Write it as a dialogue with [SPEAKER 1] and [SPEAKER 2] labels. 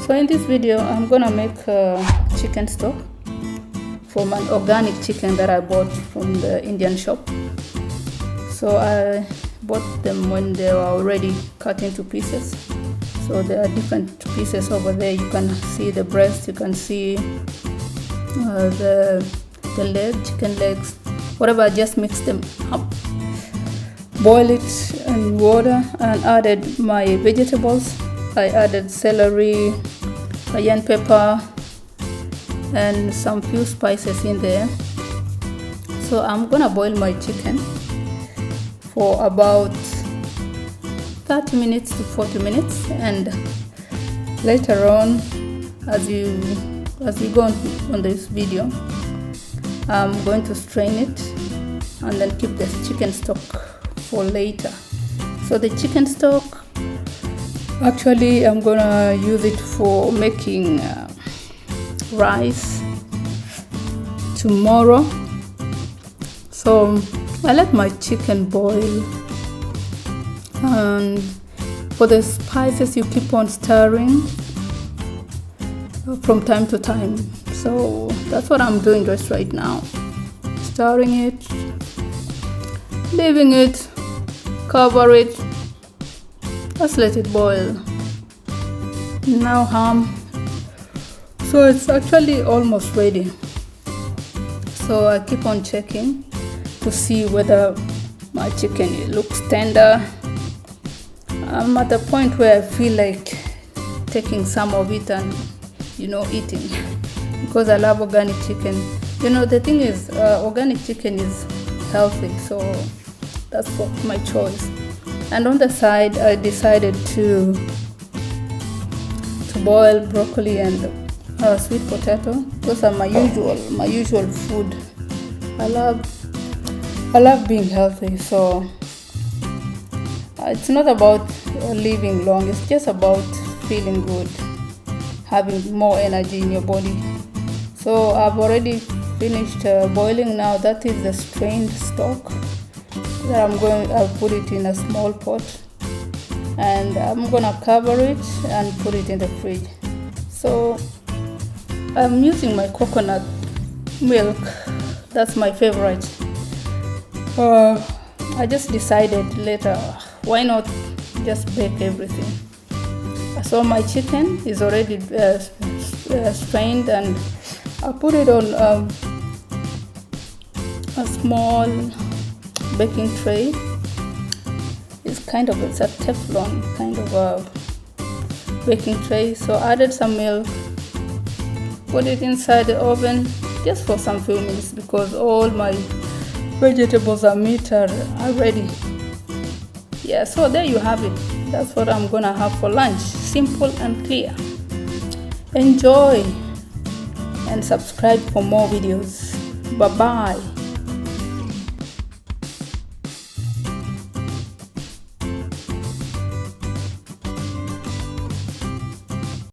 [SPEAKER 1] So in this video I'm gonna make chicken stock from an organic chicken that I bought from the Indian shop. So I bought them when they were already cut into pieces. So there are different pieces over there. You can see the breast, you can see the leg, chicken legs, whatever. I just mix them up, boil it in water, and added my vegetables. I added celery, cayenne pepper, and some few spices in there. So I'm gonna boil my chicken for about 30 minutes to 40 minutes, and later on, as you go on this video, I'm going to strain it and then keep the chicken stock for later. So the chicken stock, actually I'm gonna use it for making rice tomorrow. So I let my chicken boil, and for the spices you keep on stirring from time to time. So that's what I'm doing just right now, stirring it, leaving it, cover it, just let it boil. Now so it's actually almost ready. So I keep on checking to see whether my chicken looks tender. I'm at a point where I feel like taking some of it and eating, because I love organic chicken. The thing is, organic chicken is healthy, so that's what my choice. And on the side, I decided to boil broccoli and sweet potato. Those are my usual food. I love being healthy, so it's not about living long. It's just about feeling good, having more energy in your body. So I've already finished boiling now. That is the strained stock that I'll put it in a small pot, and I'm gonna cover it and put it in the fridge. So I'm using my coconut milk. That's my favorite. I just decided later, why not just bake everything? So my chicken is already strained, and I put it on a small baking tray. It's a Teflon kind of a baking tray. So I added some milk, put it inside the oven just for some few minutes, because all my vegetables and meat are ready. Yeah, so there you have it. That's what I'm gonna have for lunch. Simple and clear. Enjoy and subscribe for more videos. Bye bye.